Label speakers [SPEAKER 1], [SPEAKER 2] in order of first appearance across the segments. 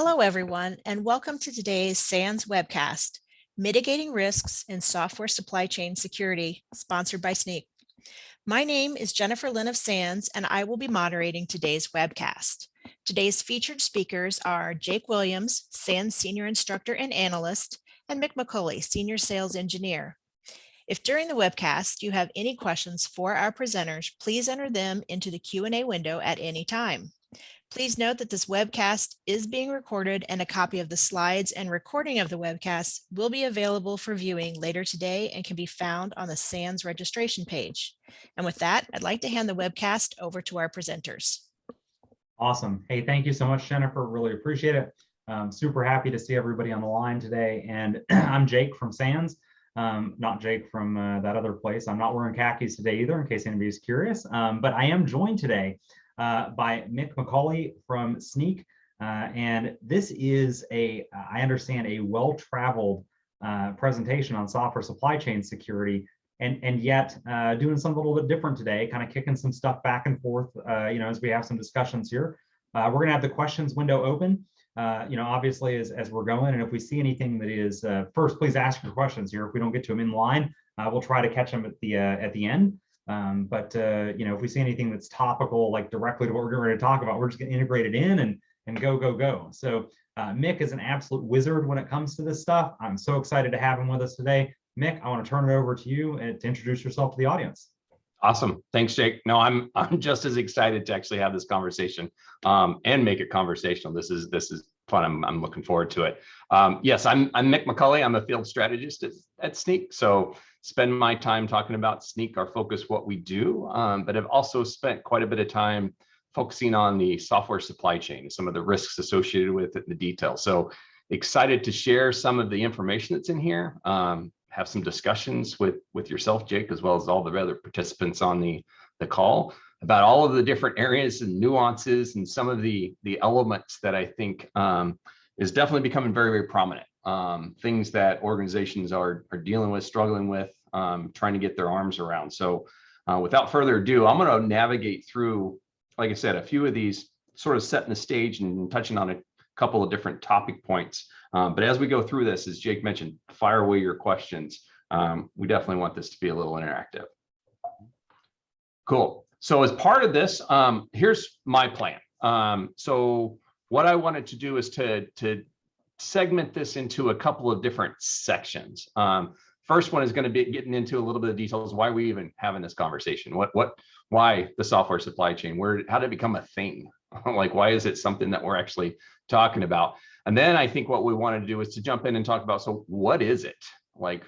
[SPEAKER 1] Hello, everyone, and welcome to today's SANS webcast, Mitigating Risks in Software Supply Chain Security, sponsored by Snyk. My name is Jennifer Lynn of SANS, and I will be moderating today's webcast. Today's featured speakers are Jake Williams, SANS Senior Instructor and Analyst, and McCully, Senior Sales Engineer. If during the webcast you have any questions for our presenters, please enter them into the Q&A window at any time. Please note that this webcast is being recorded and a copy of the slides and recording of the webcast will be available for viewing later today and can be found on the SANS registration page. And with that, I'd like to hand the webcast over to our presenters.
[SPEAKER 2] Awesome. Hey, thank you so much, Jennifer. Really appreciate it. Super happy to see everybody on the line today. And I'm Jake from SANS, not Jake from that other place. I'm not wearing khakis today either, in case anybody's curious. But I am joined today by McCully from Snyk. And this is I understand, a well-traveled presentation on software supply chain security, and yet doing something a little bit different today, kind of kicking some stuff back and forth, as we have some discussions here. We're gonna have the questions window open, obviously as we're going, and if we see anything that is, first, please ask your questions here. If we don't get to them in line, we'll try to catch them at the end. If we see anything that's topical, like directly to what we're going to talk about, we're just going to integrate it in and go. So Mick is an absolute wizard when it comes to this stuff. I'm so excited to have him with us today. Mick, I want to turn it over to you and to introduce yourself to the audience.
[SPEAKER 3] Awesome. Thanks, Jake. No, I'm just as excited to actually have this conversation and make it conversational. This is fun. I'm looking forward to it. Yes, I'm Mick McCully. I'm a field strategist at Snyk. So spend my time talking about Snyk, our focus, what we do, but I've also spent quite a bit of time focusing on the software supply chain and some of the risks associated with it in the details. So excited to share some of the information that's in here, have some discussions with yourself, Jake, as well as all the other participants on the call about all of the different areas and nuances and some of the elements that I think is definitely becoming very, very prominent. Things that organizations are dealing with, struggling with, trying to get their arms around. So without further ado, I'm going to navigate through, like I said, a few of these, sort of setting the stage and touching on a couple of different topic points. But as we go through this, as Jake mentioned, fire away your questions. We definitely want this to be a little interactive. Cool. So as part of this, here's my plan. So what I wanted to do is to segment this into a couple of different sections. First one is going to be getting into a little bit of details. Why are we even having this conversation? Why the software supply chain? How did it become a thing? Like, why is it something that we're actually talking about? And then I think what we wanted to do is to jump in and talk about, so what is it? Like,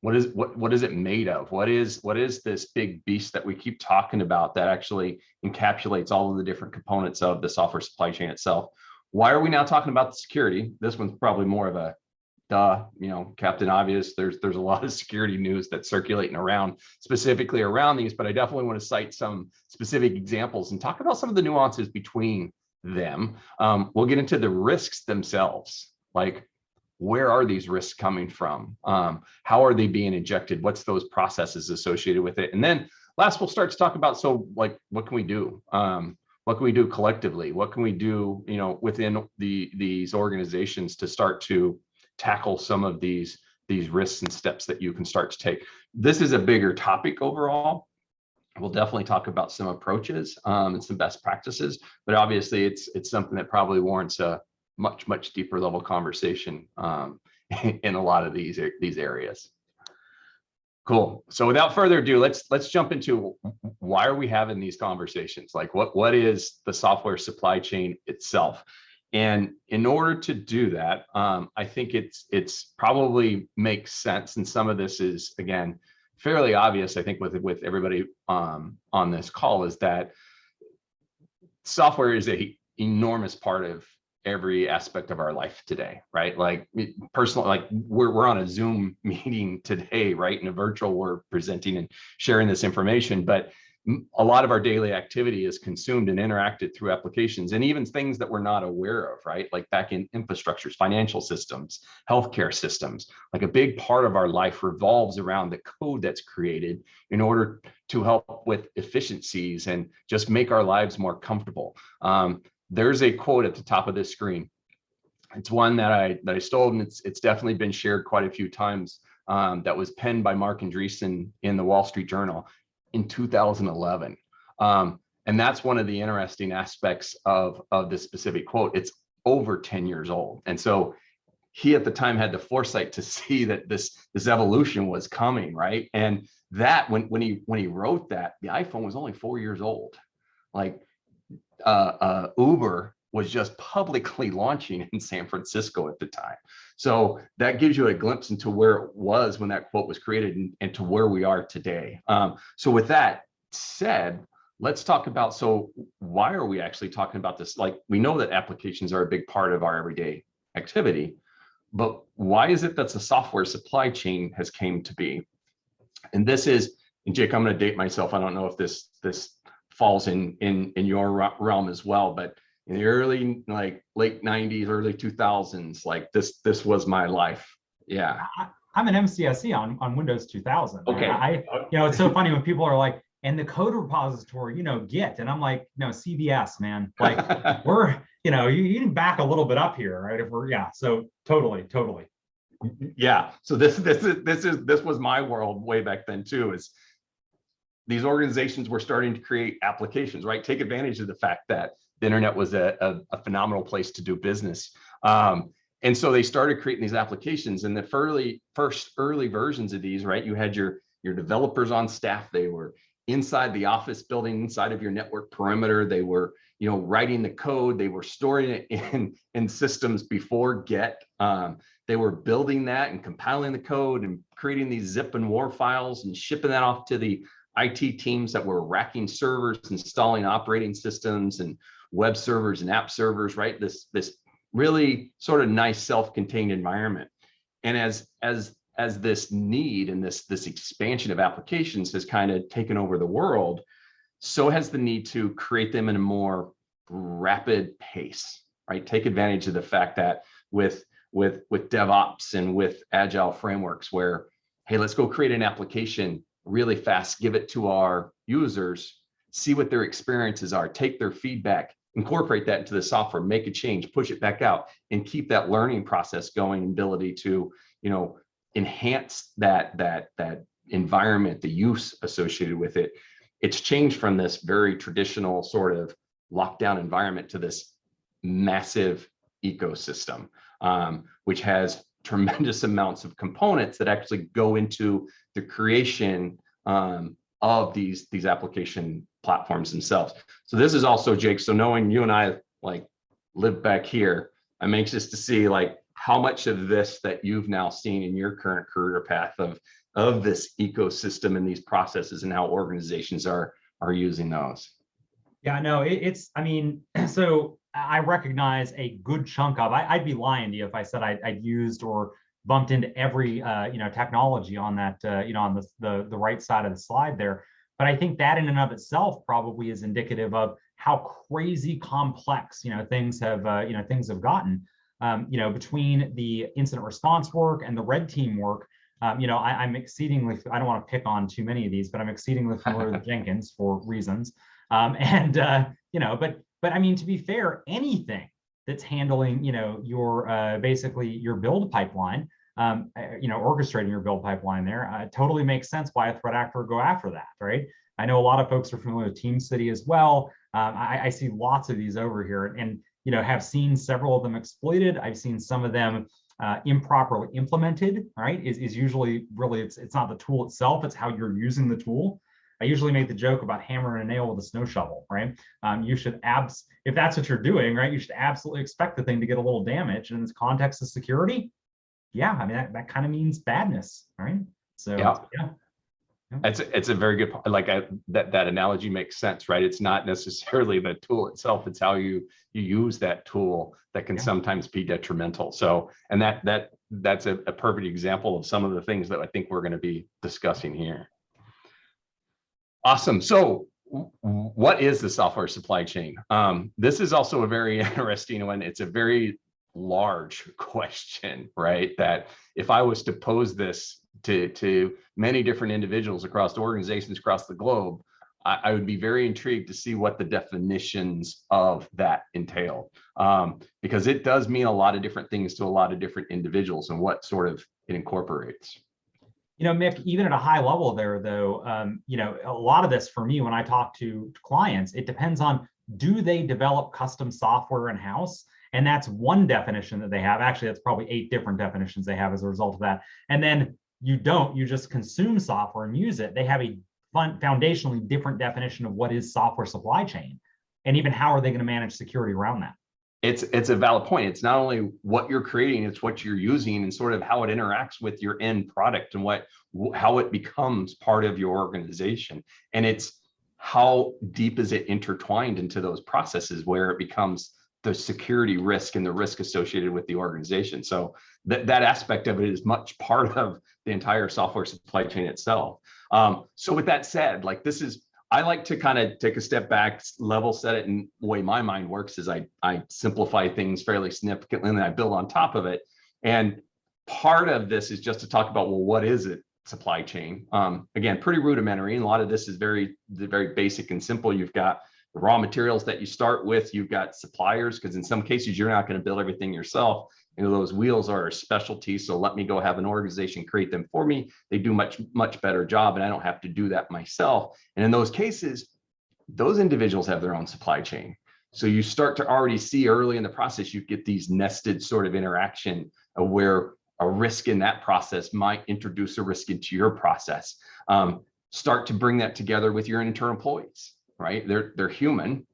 [SPEAKER 3] what is it made of? What is this big beast that we keep talking about that actually encapsulates all of the different components of the software supply chain itself? Why are we now talking about the security? This one's probably more of a duh, Captain Obvious. There's a lot of security news that's circulating around, specifically around these, but I definitely want to cite some specific examples and talk about some of the nuances between them. We'll get into the risks themselves, like, where are these risks coming from? How are they being injected? What's those processes associated with it? And then last, we'll start to talk about, so like, what can we do? What can we do collectively? What can we do, within these organizations to start to tackle some of these risks and steps that you can start to take? This is a bigger topic overall. We'll definitely talk about some approaches and some best practices, but obviously it's something that probably warrants a much deeper level conversation in a lot of these areas. Cool. So without further ado, let's jump into why are we having these conversations? Like, what is the software supply chain itself? And in order to do that, I think it's probably makes sense, and some of this is, again, fairly obvious, I think, with everybody on this call, is that software is a enormous part of every aspect of our life today, right? Like, personally, like we're on a Zoom meeting today, right? In a virtual, we're presenting and sharing this information, but a lot of our daily activity is consumed and interacted through applications, and even things that we're not aware of, right? Like back-end infrastructures, financial systems, healthcare systems. Like, a big part of our life revolves around the code that's created in order to help with efficiencies and just make our lives more comfortable. There's a quote at the top of this screen It's one that I stole, and it's definitely been shared quite a few times. That was penned by Mark Andreessen in the Wall Street Journal in 2011. And that's one of the interesting aspects of this specific quote. It's over 10 years old. And so he at the time had the foresight to see that this evolution was coming, right? And that when he wrote that, the iPhone was only 4 years old. Like Uber was just publicly launching in San Francisco at the time. So that gives you a glimpse into where it was when that quote was created and to where we are today. So with that said, let's talk about, so why are we actually talking about this? Like, we know that applications are a big part of our everyday activity, but why is it that the software supply chain has came to be? And this is, and Jake, I'm going to date myself. I don't know if this falls in your realm as well, but in the early, like late 90s, early 2000s, like this was my life. Yeah.
[SPEAKER 2] I'm an MCSE on Windows 2000.
[SPEAKER 3] Okay.
[SPEAKER 2] It's so funny when people are like, and the code repository, Git, and I'm like, no, CVS, man. Like we're, you can back a little bit up here, right? If we're, yeah. So totally.
[SPEAKER 3] Yeah. So this was my world way back then too. Is these organizations were starting to create applications, right? Take advantage of the fact that the internet was a phenomenal place to do business. And so they started creating these applications, and the first early versions of these, right? You had your developers on staff. They were inside the office building, inside of your network perimeter. They were, writing the code. They were storing it in systems before Get. They were building that and compiling the code and creating these zip and WAR files and shipping that off to the IT teams that were racking servers, installing operating systems and web servers and app servers, right? This really sort of nice self-contained environment. And as this need and this expansion of applications has kind of taken over the world, so has the need to create them in a more rapid pace, right? Take advantage of the fact that with DevOps and with agile frameworks where, hey, let's go create an application really fast, give it to our users, see what their experiences are, take their feedback, incorporate that into the software, make a change, push it back out, and keep that learning process going, ability to, enhance that environment, the use associated with it. It's changed from this very traditional sort of lockdown environment to this massive ecosystem, which has tremendous amounts of components that actually go into the creation of these application platforms themselves. So this is also, Jake, so knowing you and I like live back here, I'm anxious to see like how much of this that you've now seen in your current career path of this ecosystem and these processes and how organizations are using those.
[SPEAKER 2] Yeah, no, so I recognize a good chunk of, I'd be lying to you if I said I'd used or bumped into every, technology on that, on the right side of the slide there. But I think that in and of itself probably is indicative of how crazy complex, things have gotten, between the incident response work and the red team work. I'm exceedingly, I don't want to pick on too many of these, but I'm exceedingly familiar with Jenkins for reasons. But I mean, to be fair, anything that's handling, your basically your build pipeline, orchestrating your build pipeline there, totally makes sense why a threat actor would go after that, right? I know a lot of folks are familiar with TeamCity as well. I see lots of these over here, and have seen several of them exploited. I've seen some of them improperly implemented, right? Is usually really, it's not the tool itself, it's how you're using the tool. I usually make the joke about hammering a nail with a snow shovel, right? You should if that's what you're doing, right, you should absolutely expect the thing to get a little damage. And in this context of security, yeah, I mean, that kind of means badness, right? So yeah.
[SPEAKER 3] It's a very good, like that analogy makes sense, right? It's not necessarily the tool itself, it's how you use that tool that can sometimes be detrimental. So, and that's a perfect example of some of the things that I think we're going to be discussing here. Awesome. So what is the software supply chain? This is also a very interesting one. It's a very large question, right? That if I was to pose this to many different individuals across organizations across the globe, I would be very intrigued to see what the definitions of that entail. because it does mean a lot of different things to a lot of different individuals and what sort of it incorporates.
[SPEAKER 2] Mick, even at a high level there, though, a lot of this for me, when I talk to clients, it depends on, do they develop custom software in-house? And that's one definition that they have. Actually, that's probably 8 different definitions they have as a result of that. And then you don't, you just consume software and use it. They have a foundationally different definition of what is software supply chain. And even how are they going to manage security around that?
[SPEAKER 3] It's a valid point. It's not only what you're creating, it's what you're using and sort of how it interacts with your end product and how it becomes part of your organization. And it's how deep is it intertwined into those processes where it becomes the security risk and the risk associated with the organization. So that aspect of it is much part of the entire software supply chain itself. So with that said, like I like to kind of take a step back, level set it, and the way my mind works is I simplify things fairly significantly and then I build on top of it. And part of this is just to talk about, well, what is it? Supply chain. Again, pretty rudimentary. And a lot of this is very basic and simple. You've got the raw materials that you start with. You've got suppliers, because in some cases, you're not going to build everything yourself. Those wheels are a specialty. So let me go have an organization create them for me. They do much better job, and I don't have to do that myself. And in those cases, those individuals have their own supply chain. So you start to already see early in the process, you get these nested sort of interaction of where a risk in that process might introduce a risk into your process. Start to bring that together with your internal employees, right? They're human.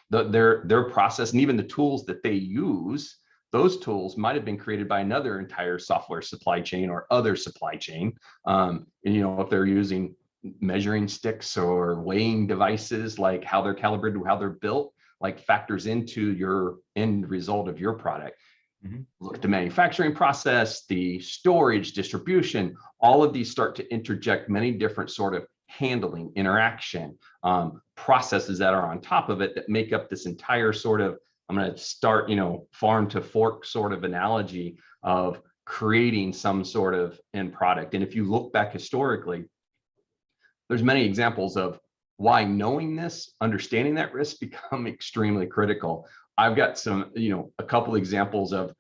[SPEAKER 3] their process and even the tools that they use, those tools might have been created by another entire software supply chain or other supply chain. And if they're using measuring sticks or weighing devices, like how they're calibrated, how they're built, like factors into your end result of your product. Mm-hmm. Look at the manufacturing process, the storage, distribution, all of these start to interject many different sort of handling, interaction, processes that are on top of it that make up this entire sort of, I'm going to start, farm to fork sort of analogy of creating some sort of end product. And if you look back historically, there's many examples of why knowing this, understanding that risk become extremely critical. I've got some, a couple examples of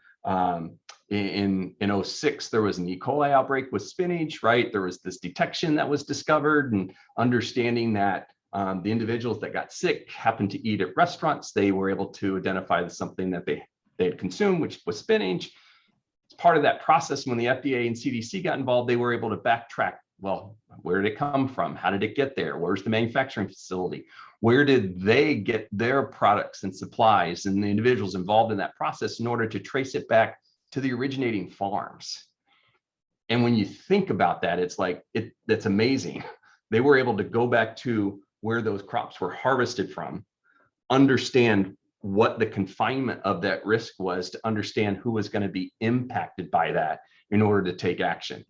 [SPEAKER 3] in 2006, there was an E. coli outbreak with spinach, right? There was this detection that was discovered, and understanding that the individuals that got sick happened to eat at restaurants. They were able to identify something that they had consumed, which was spinach. As part of that process, when the FDA and CDC got involved, they were able to backtrack. Well, where did it come from? How did it get there? Where's the manufacturing facility? Where did they get their products and supplies and the individuals involved in that process in order to trace it back to the originating farms? And when you think about that, it's like, that's amazing. They were able to go back to where those crops were harvested from, understand what the confinement of that risk was, to understand who was going to be impacted by that in order to take action.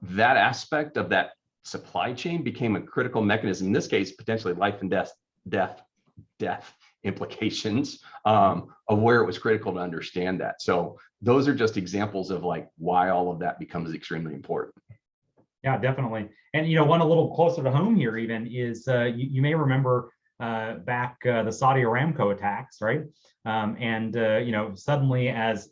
[SPEAKER 3] That aspect of that supply chain became a critical mechanism, in this case, potentially life and death implications of where it was critical to understand that. So those are just examples of like why all of that becomes extremely important.
[SPEAKER 2] Yeah, definitely. And one a little closer to home here even is you may remember back the Saudi Aramco attacks, right? Suddenly as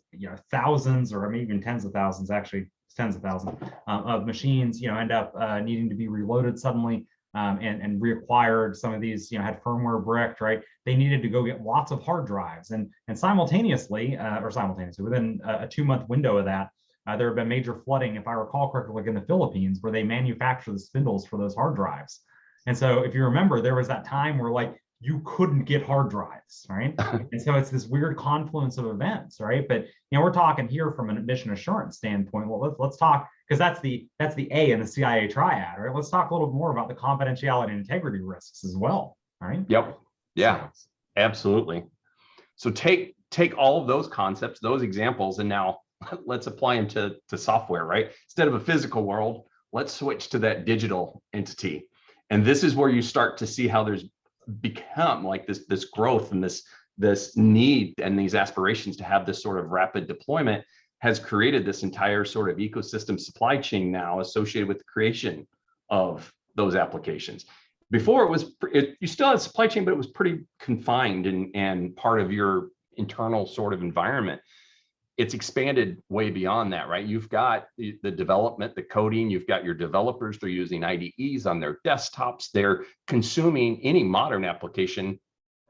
[SPEAKER 2] thousands or maybe even tens of thousands, actually tens of thousands of machines, end up needing to be reloaded suddenly and reacquired. Some of these, had firmware bricked, right? They needed to go get lots of hard drives, and simultaneously within a 2-month window of that, there have been major flooding, if I recall correctly, like in the Philippines, where they manufacture the spindles for those hard drives. And so if you remember, there was that time where like you couldn't get hard drives, right? And so it's this weird confluence of events, right? But we're talking here from a mission assurance standpoint. Well, let's talk, because that's the A in the CIA triad, right? Let's talk a little more about the confidentiality and integrity risks as well, right?
[SPEAKER 3] Yep. Yeah, absolutely. So take all of those concepts, those examples, and now let's apply them to software, right? Instead of a physical world, let's switch to that digital entity. And this is where you start to see how there's become like this growth and this need and these aspirations to have this sort of rapid deployment has created this entire sort of ecosystem supply chain now associated with the creation of those applications. Before you still had supply chain, but it was pretty confined and part of your internal sort of environment. It's expanded way beyond that, right? You've got the development, the coding, you've got your developers, they're using IDEs on their desktops, they're consuming any modern application,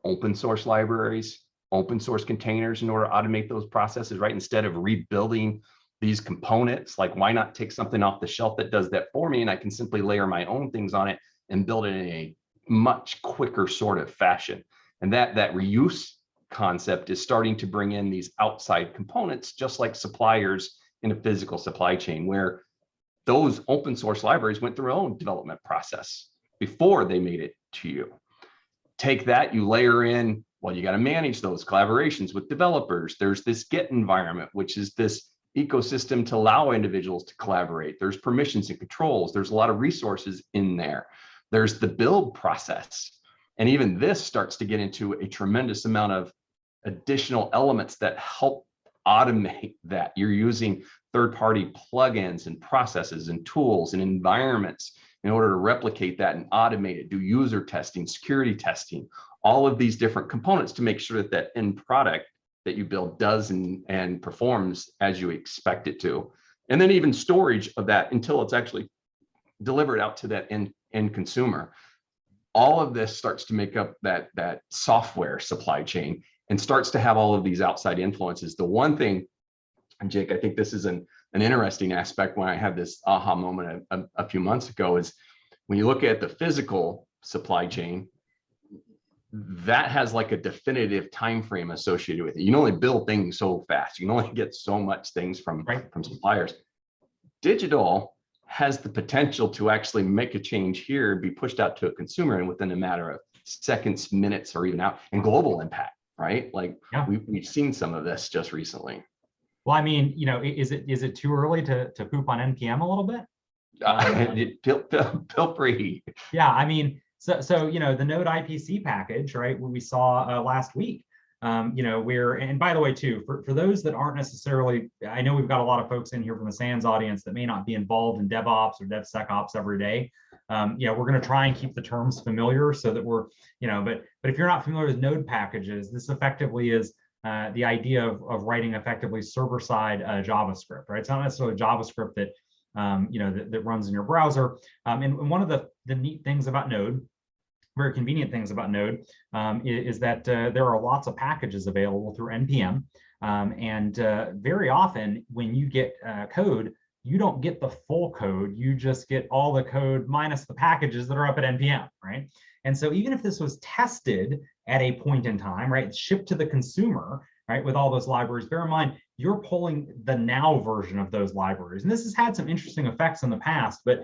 [SPEAKER 3] open source libraries, open source containers in order to automate those processes, right? Instead of rebuilding these components, like why not take something off the shelf that does that for me and I can simply layer my own things on it and build it in a much quicker sort of fashion. And that reuse concept is starting to bring in these outside components, just like suppliers in a physical supply chain, where those open source libraries went through their own development process before they made it to you. Take that, you layer in, well, you got to manage those collaborations with developers. There's this Git environment, which is this ecosystem to allow individuals to collaborate. There's permissions and controls. There's a lot of resources in there. There's the build process. And even this starts to get into a tremendous amount of additional elements that help automate that. You're using third-party plugins and processes and tools and environments in order to replicate that and automate it, do user testing, security testing, all of these different components to make sure that that end product that you build does and performs as you expect it to. And then even storage of that until it's actually delivered out to that end consumer. All of this starts to make up that software supply chain and starts to have all of these outside influences. The one thing, and Jake, I think this is an interesting aspect when I had this aha moment a few months ago, is when you look at the physical supply chain, that has like a definitive time frame associated with it. You can only build things so fast. You can only get so much things from suppliers. Digital has the potential to actually make a change here, be pushed out to a consumer, and within a matter of seconds, minutes, or even out, and global impact, right? Like we've seen some of this just recently.
[SPEAKER 2] Well, I mean, you know, is it too early to poop on NPM a little bit?
[SPEAKER 3] Feel free.
[SPEAKER 2] Yeah, I mean, so you know, the Node IPC package, right? What we saw last week. You know, and by the way, too, for those that aren't necessarily, I know we've got a lot of folks in here from the SANS audience that may not be involved in DevOps or DevSecOps every day. You know, we're going to try and keep the terms familiar so that we're, you know, but if you're not familiar with Node packages, this effectively is the idea of writing effectively server-side JavaScript, right? It's not necessarily JavaScript that you know that runs in your browser. And one of the neat things about Node, very convenient things about Node, is that there are lots of packages available through NPM. And very often when you get code, you don't get the full code, you just get all the code minus the packages that are up at NPM, right? And so even if this was tested at a point in time, right, shipped to the consumer, right, with all those libraries, bear in mind, you're pulling the now version of those libraries. And this has had some interesting effects in the past, but,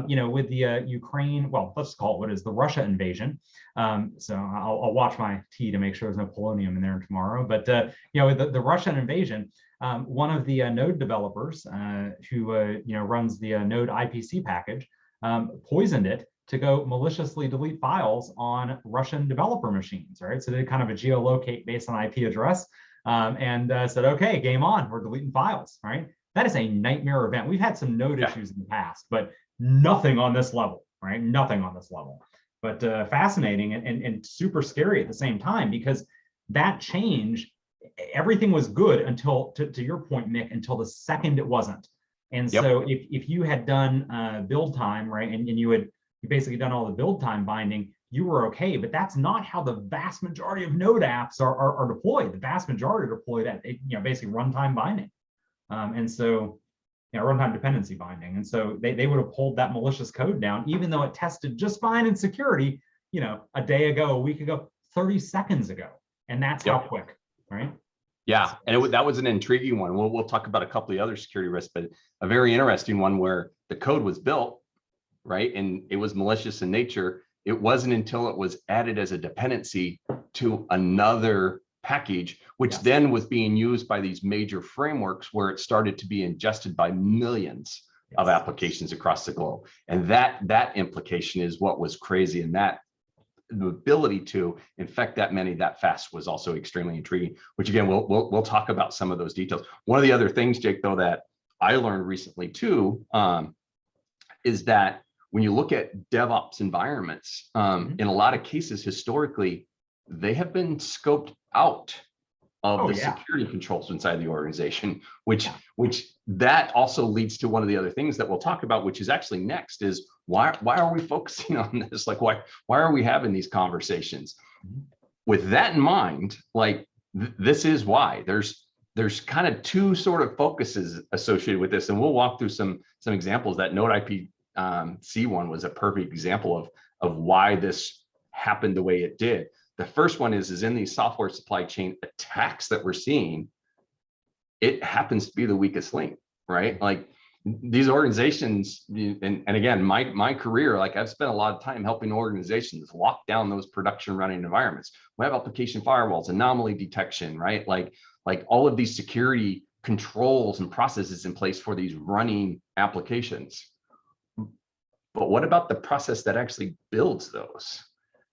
[SPEAKER 2] you know, with the Ukraine, well, let's call it what is the Russia invasion. So I'll watch my tea to make sure there's no polonium in there tomorrow. But, you know, with the Russian invasion, one of the Node developers who, you know, runs the Node IPC package, poisoned it to go maliciously delete files on Russian developer machines, right? So they did kind of a geolocate based on IP address and said, okay, game on, we're deleting files, right? That is a nightmare event. We've had some Node issues in the past, but nothing on this level, right? Nothing on this level, but fascinating and super scary at the same time, because that change, everything was good until, to your point, Mick, until the second it wasn't. And so if you had done build time, right, and you basically done all the build time binding, you were okay. But that's not how the vast majority of Node apps are deployed. The vast majority are deployed at, you know, basically runtime binding. And so, you know, runtime dependency binding. And so they would have pulled that malicious code down, even though it tested just fine in security, you know, a day ago, a week ago, 30 seconds ago. And that's how quick, right?
[SPEAKER 3] Yeah, and that was an intriguing one. We'll talk about a couple of other security risks, but a very interesting one where the code was built, right, and it was malicious in nature. It wasn't until it was added as a dependency to another package, which then was being used by these major frameworks, where it started to be ingested by millions of applications across the globe. And that implication is what was crazy, and that the ability to infect that many that fast was also extremely intriguing, which again, we'll talk about some of those details. One of the other things, Jake, though, that I learned recently too, is that when you look at DevOps environments, in a lot of cases, historically, they have been scoped out of
[SPEAKER 2] Oh,
[SPEAKER 3] the
[SPEAKER 2] yeah.
[SPEAKER 3] security controls inside the organization, which that also leads to one of the other things that we'll talk about, which is actually next, is why are we focusing on this? Like, why are we having these conversations? With that in mind, like this is why there's kind of two sort of focuses associated with this, and we'll walk through some examples. That Node IP C1 was a perfect example of why this happened the way it did. The first one is in these software supply chain attacks that we're seeing, it happens to be the weakest link, right? Like these organizations, and again, my career, like I've spent a lot of time helping organizations lock down those production running environments, web application firewalls, anomaly detection, right? Like all of these security controls and processes in place for these running applications. But what about the process that actually builds those?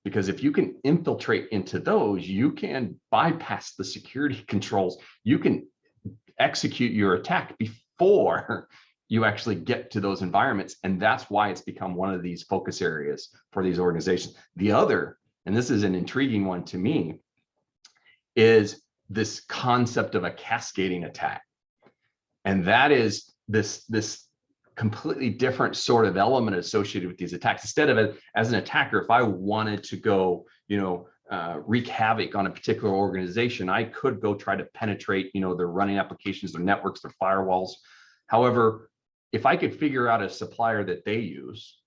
[SPEAKER 3] Because if you can infiltrate into those, you can bypass the security controls. You can execute your attack before you actually get to those environments. And that's why it's become one of these focus areas for these organizations. The other, and this is an intriguing one to me, is this concept of a cascading attack. And that is this completely different sort of element associated with these attacks. Instead of it as an attacker, if I wanted to go, wreak havoc on a particular organization, I could go try to penetrate, their running applications, their networks, their firewalls. However, if I could figure out a supplier that they use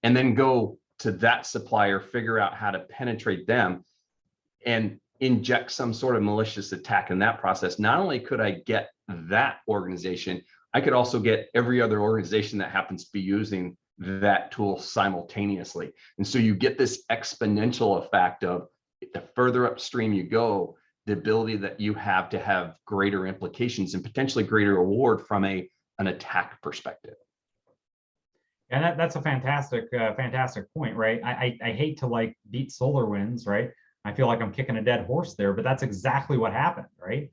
[SPEAKER 3] and then go to that supplier, figure out how to penetrate them and inject some sort of malicious attack in that process, not only could I get that organization, I could also get every other organization that happens to be using that tool simultaneously. And so you get this exponential effect of the further upstream you go, the ability that you have to have greater implications and potentially greater reward from an attack perspective.
[SPEAKER 2] And that's a fantastic point, right? I hate to like beat SolarWinds, right? I feel like I'm kicking a dead horse there, but that's exactly what happened, right?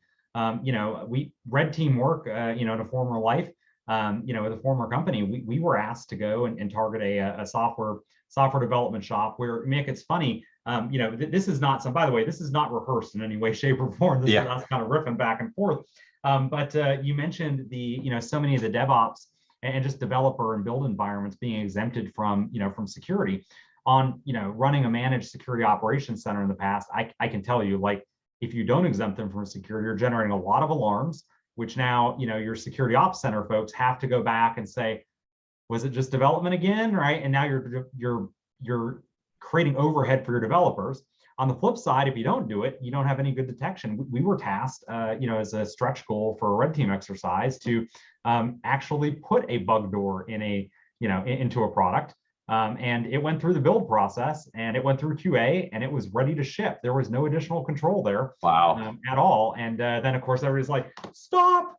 [SPEAKER 2] We red team work, in a former life, with a former company, we were asked to go and target a software development shop where, Mick, it's funny, this is not by the way, this is not rehearsed in any way, shape, or form. This is us kind of riffing back and forth. But you mentioned so many of the DevOps and just developer and build environments being exempted from security. On running a managed security operations center in the past, I can tell you, like, if you don't exempt them from security, you're generating a lot of alarms, which now your security ops center folks have to go back and say, was it just development again, right? And now you're creating overhead for your developers. On the flip side, if you don't do it, you don't have any good detection. We were tasked, as a stretch goal for a red team exercise to actually put a bug door in into a product. And it went through the build process and it went through QA and it was ready to ship. There was no additional control there.
[SPEAKER 3] Wow.
[SPEAKER 2] At all. And then of course everybody's like, stop.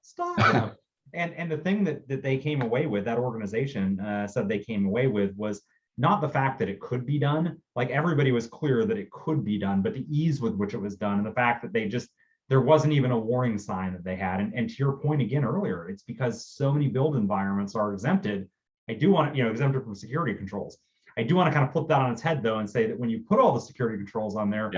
[SPEAKER 2] And the thing that they came away with, that organization said they came away with, was not the fact that it could be done. Like, everybody was clear that it could be done, but the ease with which it was done and the fact that there wasn't even a warning sign that they had. And to your point again earlier, it's because so many build environments are exempted. I do want to, exempted from security controls. I do want to kind of flip that on its head though and say that when you put all the security controls on there,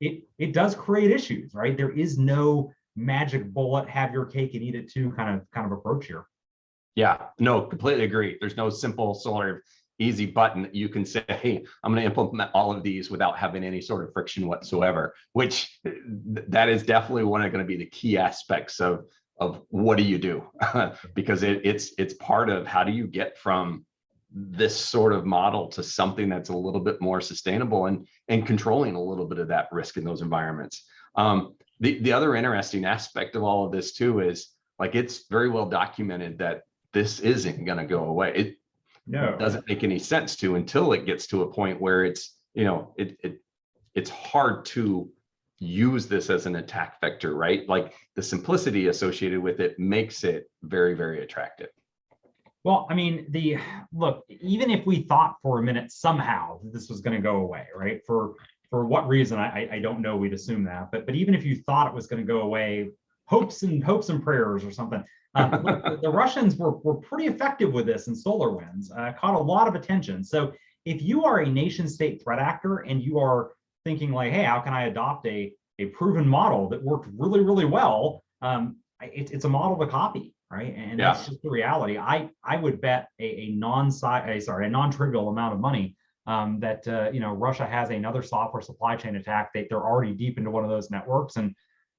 [SPEAKER 2] it does create issues, right? There is no magic bullet, have your cake and eat it too kind of approach here.
[SPEAKER 3] Yeah, no, completely agree. There's no simple sort of easy button that you can say, hey, I'm going to implement all of these without having any sort of friction whatsoever, which that is definitely one of going to be the key aspects of what do you do? Because it's part of how do you get from this sort of model to something that's a little bit more sustainable and controlling a little bit of that risk in those environments. The other interesting aspect of all of this too is, like, it's very well documented that this isn't going to go away. It doesn't make any sense to until it gets to a point where it's hard to use this as an attack vector, right? Like, the simplicity associated with it makes it very, very attractive.
[SPEAKER 2] Well, I mean, look, even if we thought for a minute somehow that this was going to go away, right? For what reason, I don't know, we'd assume that, but even if you thought it was going to go away, hopes and prayers or something, the Russians were pretty effective with this in SolarWinds, caught a lot of attention. So if you are a nation state threat actor and you are thinking like, hey, how can I adopt a a proven model that worked really, really well, it's a model to copy, right? And
[SPEAKER 3] Yeah.
[SPEAKER 2] that's just the reality. I would bet a non-trivial amount of money that Russia has another software supply chain attack. They're already deep into one of those networks and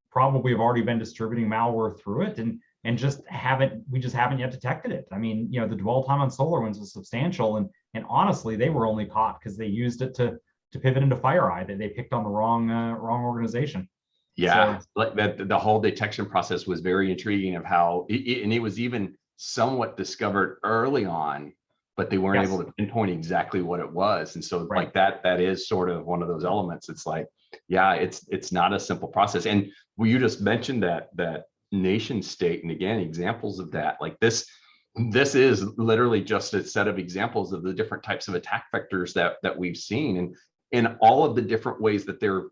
[SPEAKER 2] probably have already been distributing malware through it, and we just haven't yet detected it. I mean, the dwell time on SolarWinds was substantial, and honestly, they were only caught because they used it to pivot into FireEye. That they picked on the wrong organization.
[SPEAKER 3] Yeah, so, like that, the whole detection process was very intriguing of how, and it was even somewhat discovered early on, but they weren't able to pinpoint exactly what it was. And so like that is sort of one of those elements. It's like, yeah, it's not a simple process. And you just mentioned that nation state, and again, examples of that, like this is literally just a set of examples of the different types of attack vectors that we've seen, and in all of the different ways that they're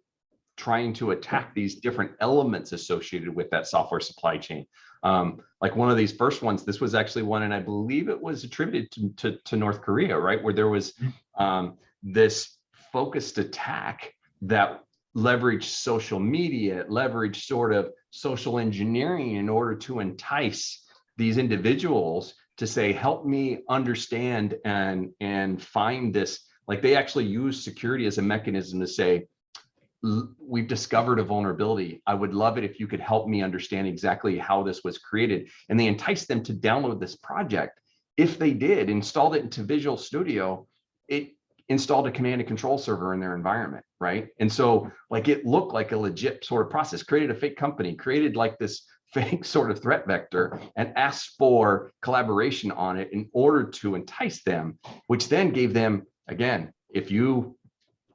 [SPEAKER 3] trying to attack these different elements associated with that software supply chain. Like one of these first ones, this was actually one, and I believe it was attributed to North Korea, right? Where there was this focused attack that leveraged social media, leveraged sort of social engineering in order to entice these individuals to say, help me understand and find this. Like they actually use security as a mechanism to say, we've discovered a vulnerability. I would love it if you could help me understand exactly how this was created. And they enticed them to download this project. If they did, installed it into Visual Studio, it installed a command and control server in their environment, right? And so like it looked like a legit sort of process, created a fake company, created like this fake sort of threat vector, and asked for collaboration on it in order to entice them, which then gave them, again, if you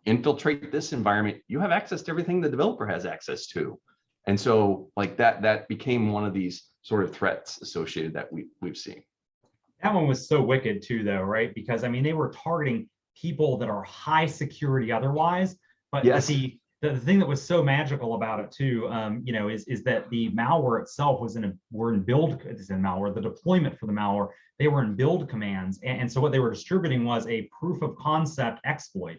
[SPEAKER 3] infiltrate this environment, you have access to everything the developer has access to. And so like that became one of these sort of threats associated that we've seen.
[SPEAKER 2] That one was so wicked too, though, right? Because I mean, they were targeting people that are high security otherwise, but the thing that was so magical about it too, is that the malware itself was the deployment for the malware, they were in build commands. And so what they were distributing was a proof of concept exploit.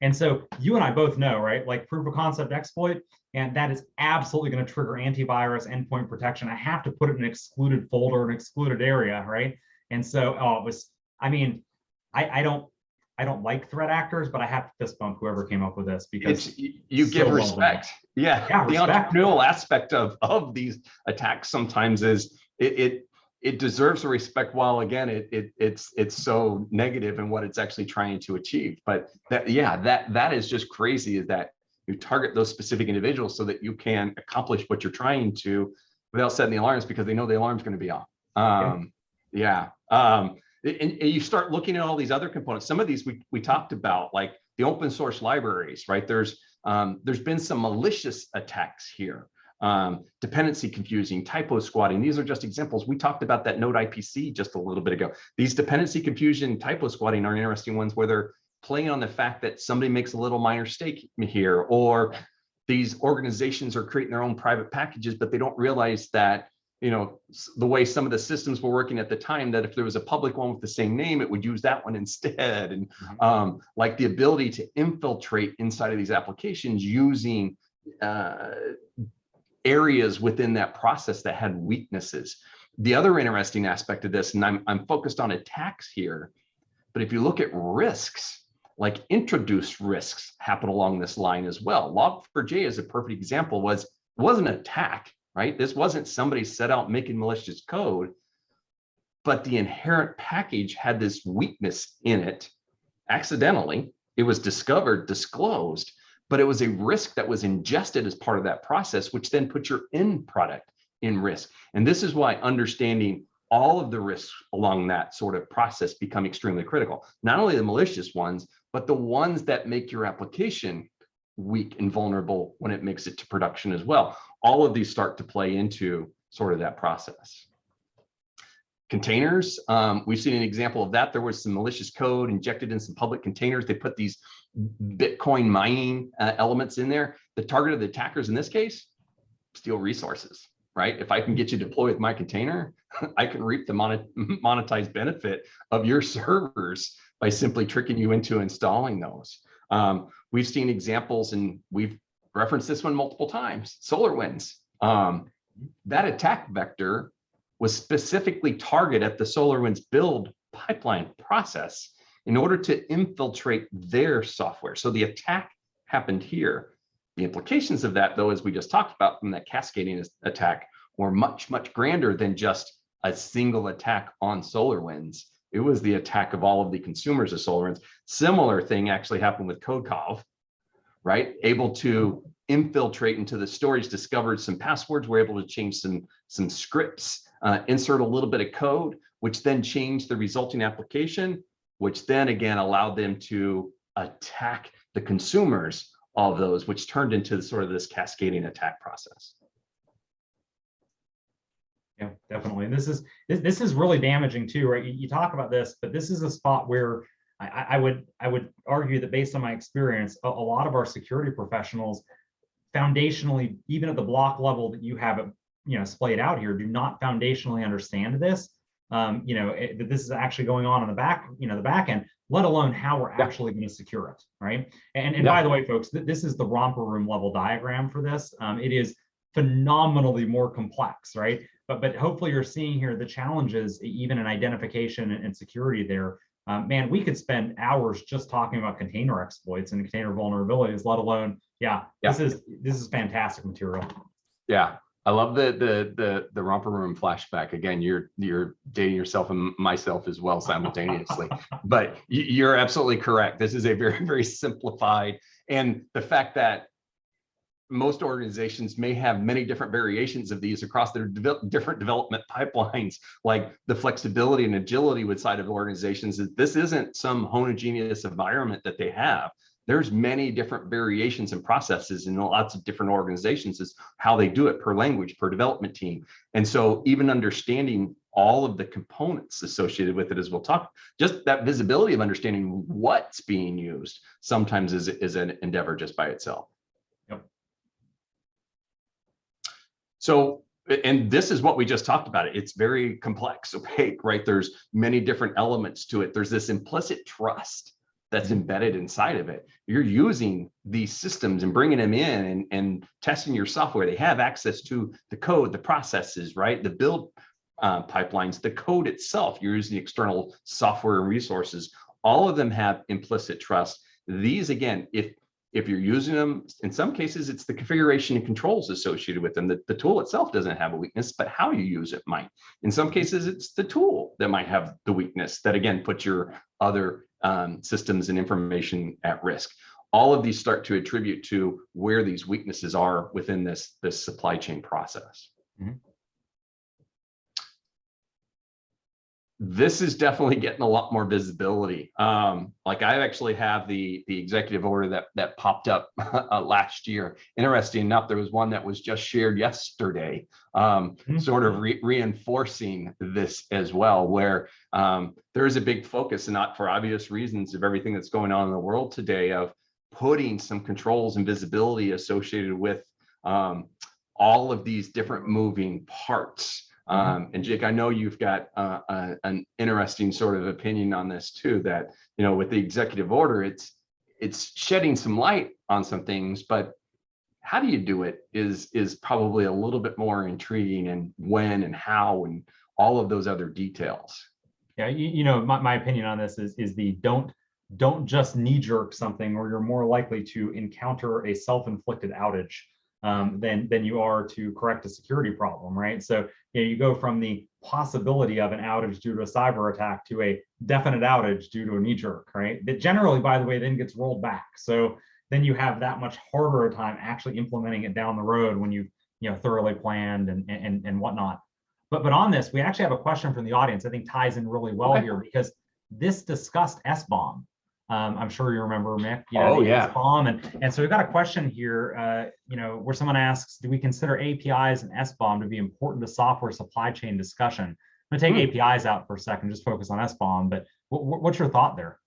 [SPEAKER 2] And so you and I both know, right? Like proof of concept exploit, and that is absolutely going to trigger antivirus endpoint protection. I have to put it in an excluded folder, an excluded area, right? And so it was, I mean, I don't like threat actors, but I have to fist bump whoever came up with this, because
[SPEAKER 3] you give respect. Yeah, the entrepreneurial aspect of these attacks sometimes is it deserves a respect, while again it's so negative in what it's actually trying to achieve. But that is just crazy, is that you target those specific individuals so that you can accomplish what you're trying to without setting the alarms, because they know the alarm's going to be off. And you start looking at all these other components. Some of these we talked about, like the open source libraries, right? There's been some malicious attacks here. Dependency confusing, typo squatting. These are just examples. We talked about that node IPC just a little bit ago. These dependency confusion, typo squatting are interesting ones, where they're playing on the fact that somebody makes a little minor mistake here, or these organizations are creating their own private packages, but they don't realize that, the way some of the systems were working at the time, that if there was a public one with the same name, it would use that one instead. And like the ability to infiltrate inside of these applications using areas within that process that had weaknesses. The other interesting aspect of this, and I'm focused on attacks here, but if you look at risks, like introduced risks happen along this line as well. Log4j is a perfect example. Wasn't an attack, right? This wasn't somebody set out making malicious code, but the inherent package had this weakness in it accidentally. It was discovered, disclosed, but it was a risk that was ingested as part of that process, which then put your end product in risk. And this is why understanding all of the risks along that sort of process become extremely critical. Not only the malicious ones, but the ones that make your application weak and vulnerable when it makes it to production as well. All of these start to play into sort of that process. Containers, we've seen an example of that. There was some malicious code injected in some public containers. They put these Bitcoin mining elements in there. The target of the attackers in this case, steal resources, right? If I can get you to deploy with my container, I can reap the monetized benefit of your servers by simply tricking you into installing those. We've seen examples, and we've referenced this one multiple times, SolarWinds. That attack vector was specifically targeted at the SolarWinds build pipeline process in order to infiltrate their software. So the attack happened here. The implications of that, though, as we just talked about from that cascading attack, were much, much grander than just a single attack on SolarWinds. It was the attack of all of the consumers of SolarWinds. Similar thing actually happened with CodeCov, right? Able to infiltrate into the storage, discovered some passwords, were able to change some scripts, insert a little bit of code, which then changed the resulting application, which then again allowed them to attack the consumers of those, which turned into sort of this cascading attack process.
[SPEAKER 2] Yeah, definitely. And this is really damaging too, right? You talk about this, but this is a spot where I would argue that based on my experience, a lot of our security professionals, foundationally, even at the block level that you have it, splayed out here, do not foundationally understand this. That this is actually going on in the back, the back end, let alone how we're actually going to secure it, right? And by the way, folks, this is the romper room level diagram for this. It is phenomenally more complex, right? But hopefully you're seeing here the challenges, even in identification and security there. Man, we could spend hours just talking about container exploits and container vulnerabilities, let alone, this is fantastic material.
[SPEAKER 3] Yeah. I love the romper room flashback. Again, you're dating yourself and myself as well simultaneously. But you're absolutely correct. This is a very, very simplified, and the fact that most organizations may have many different variations of these across their different development pipelines, like the flexibility and agility inside of organizations, is this isn't some homogeneous environment that they have. There's many different variations and processes in lots of different organizations is how they do it per language, per development team. And so even understanding all of the components associated with it, as we'll talk, just that visibility of understanding what's being used sometimes is an endeavor just by itself.
[SPEAKER 2] Yep.
[SPEAKER 3] So, and this is what we just talked about. It's very complex, opaque, right? There's many different elements to it. There's this implicit trust that's embedded inside of it. You're using these systems and bringing them in and testing your software. They have access to the code, the processes, right? The build pipelines, the code itself. You're using external software and resources. All of them have implicit trust. These, again, if you're using them, in some cases, it's the configuration and controls associated with them. The tool itself doesn't have a weakness, but how you use it might. In some cases, it's the tool that might have the weakness that, again, puts your other systems and information at risk. All of these start to attribute to where these weaknesses are within this supply chain process.
[SPEAKER 2] Mm-hmm.
[SPEAKER 3] This is definitely getting a lot more visibility. Like I actually have the executive order that popped up last year. Interesting enough, there was one that was just shared yesterday, sort of reinforcing this as well, where there is a big focus, and not for obvious reasons of everything that's going on in the world today, of putting some controls and visibility associated with all of these different moving parts. And Jake, I know you've got an interesting sort of opinion on this too, that, with the executive order, it's shedding some light on some things, but how do you do it is probably a little bit more intriguing, and when and how and all of those other details.
[SPEAKER 2] Yeah, my opinion on this is the don't just knee-jerk something, or you're more likely to encounter a self-inflicted outage than you are to correct a security problem, right? So you go from the possibility of an outage due to a cyber attack to a definite outage due to a knee jerk, right? That generally, by the way, then gets rolled back. So then you have that much harder a time actually implementing it down the road when you've thoroughly planned and whatnot. But on this, we actually have a question from the audience I think ties in really well here, because this discussed Sbomb. I'm sure you remember, Mick. Sbomb, and so we've got a question here, where someone asks, do we consider APIs and Sbomb to be important to software supply chain discussion? I'm gonna take APIs out for a second, just focus on Sbomb, but what's your thought there?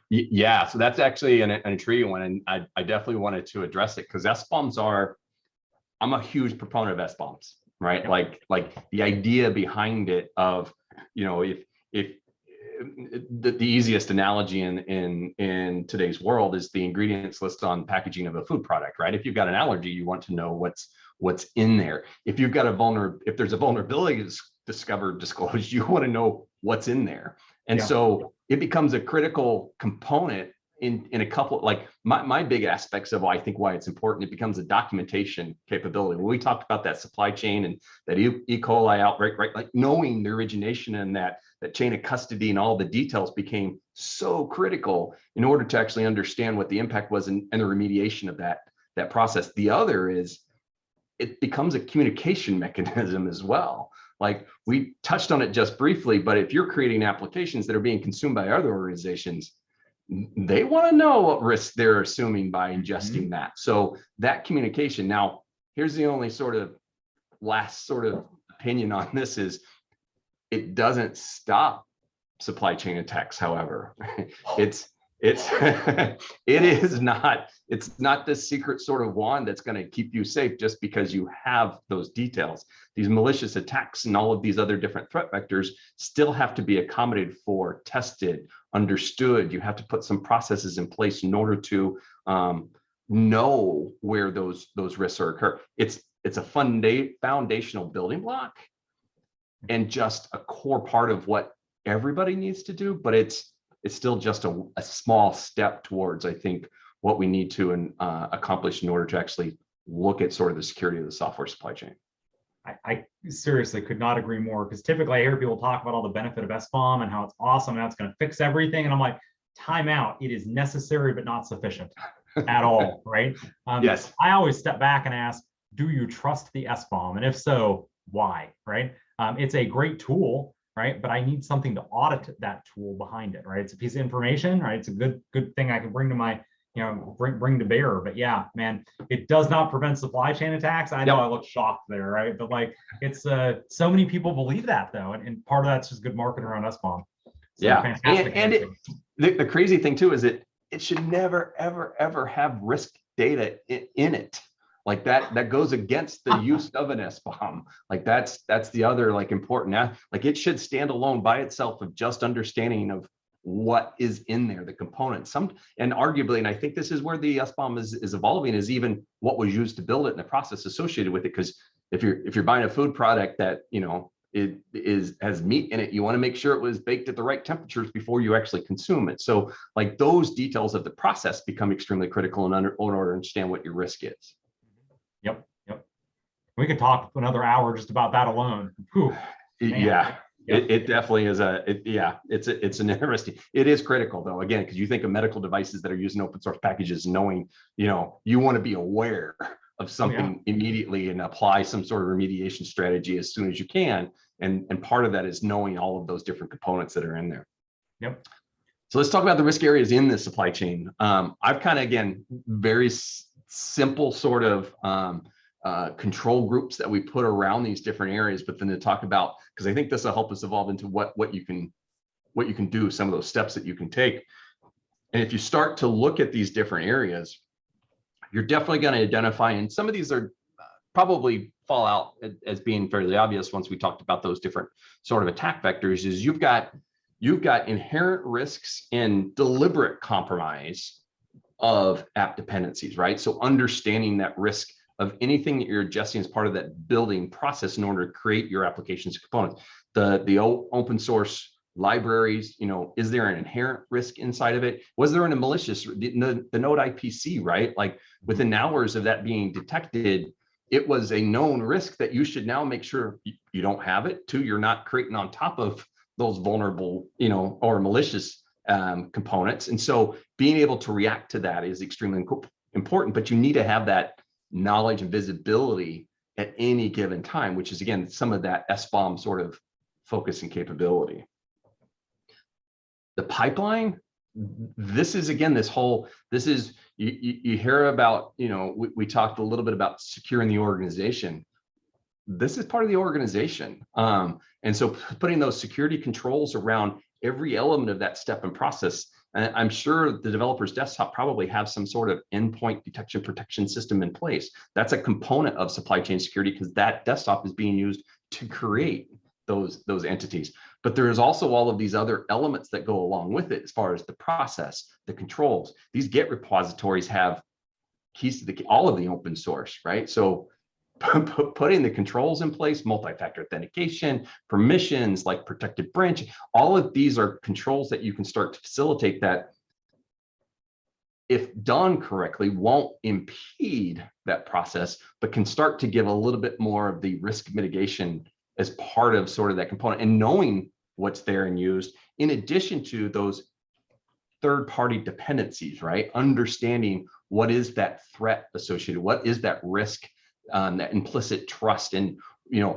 [SPEAKER 3] Yeah, so that's actually an intriguing one, and I definitely wanted to address it, because Sbombs I'm a huge proponent of Sbombs, right? Yep. Like the idea behind it of, if the easiest analogy in today's world is the ingredients list on packaging of a food product, right? If you've got an allergy, you want to know what's in there. If you've got if there's a vulnerability disclosed, you want to know what's in there. And so it becomes a critical component in a couple, like my big aspects of I think why it's important, it becomes a documentation capability. When we talked about that supply chain and that E. coli outbreak, right? Like knowing the origination and that chain of custody and all the details became so critical in order to actually understand what the impact was and the remediation of that process. The other is it becomes a communication mechanism as well. Like we touched on it just briefly, but if you're creating applications that are being consumed by other organizations, they want to know what risk they're assuming by ingesting that. So that communication. Now, here's the only last opinion on this is it doesn't stop supply chain attacks. However, it's not this secret sort of wand that's going to keep you safe just because you have those details. These malicious attacks and all of these other different threat vectors still have to be accommodated for, tested, understood. You have to put some processes in place in order to know where those risks are occur. It's a foundational building block and just a core part of what everybody needs to do, but it's still just a small step towards, I think, what we need to accomplish in order to actually look at sort of the security of the software supply chain.
[SPEAKER 2] I seriously could not agree more, because typically I hear people talk about all the benefit of Sbomb and how it's awesome and how it's going to fix everything. And I'm like, time out. It is necessary, but not sufficient at all, right?
[SPEAKER 3] Yes.
[SPEAKER 2] I always step back and ask, do you trust the Sbomb? And if so, why, right? It's a great tool, right? But I need something to audit that tool behind it, right? It's a piece of information, right? It's a good thing I can bring to my, bring to bear. But yeah, man, it does not prevent supply chain attacks. I know I look shocked there, right? But like, it's so many people believe that though, and part of that's just good marketing around Sbomb. So
[SPEAKER 3] yeah, and the crazy thing too is it should never ever have risk data in it. Like that goes against the use of an Sbomb. Like that's the other like important. Like it should stand alone by itself of just understanding of what is in there, the components. And arguably, and I think this is where the Sbomb is evolving, is even what was used to build it and the process associated with it. Because if you're buying a food product that it has meat in it, you want to make sure it was baked at the right temperatures before you actually consume it. So like those details of the process become extremely critical in order to understand what your risk is.
[SPEAKER 2] Yep. We could talk another hour just about that alone. Whew,
[SPEAKER 3] yeah. It definitely is it's an interesting, it is critical though, again, because you think of medical devices that are using open source packages, knowing, you want to be aware of something immediately and apply some sort of remediation strategy as soon as you can. And part of that is knowing all of those different components that are in there.
[SPEAKER 2] Yep.
[SPEAKER 3] So let's talk about the risk areas in the supply chain. I've kind of, again, very simple sort of control groups that we put around these different areas, but then to talk about, because I think this will help us evolve into what you can do, some of those steps that you can take. And if you start to look at these different areas, you're definitely going to identify, and some of these are probably fall out as being fairly obvious once we talked about those different sort of attack vectors, is you've got inherent risks in deliberate compromise of app dependencies, right? So understanding that risk of anything that you're ingesting as part of that building process in order to create your applications components. The open source libraries, is there an inherent risk inside of it? Was there a malicious, the node IPC, right? Like within hours of that being detected, it was a known risk that you should now make sure you don't have it. Two, you're not creating on top of those vulnerable, or malicious components. And so being able to react to that is extremely important, but you need to have that knowledge and visibility at any given time, which is, again, some of that Sbomb sort of focus and capability. The pipeline, this is, again, you hear about, we talked a little bit about securing the organization. This is part of the organization. And so putting those security controls around every element of that step and process. And I'm sure the developer's desktop probably have some sort of endpoint detection protection system in place. That's a component of supply chain security because that desktop is being used to create those entities. But there's also all of these other elements that go along with it, as far as the process, the controls. These Git repositories have keys to all of the open source, right? So putting the controls in place, multi-factor authentication, permissions like protected branch, all of these are controls that you can start to facilitate that, if done correctly, won't impede that process, but can start to give a little bit more of the risk mitigation as part of sort of that component, and knowing what's there and used, in addition to those third-party dependencies, right? Understanding what is that threat associated, what is that risk, that implicit trust, and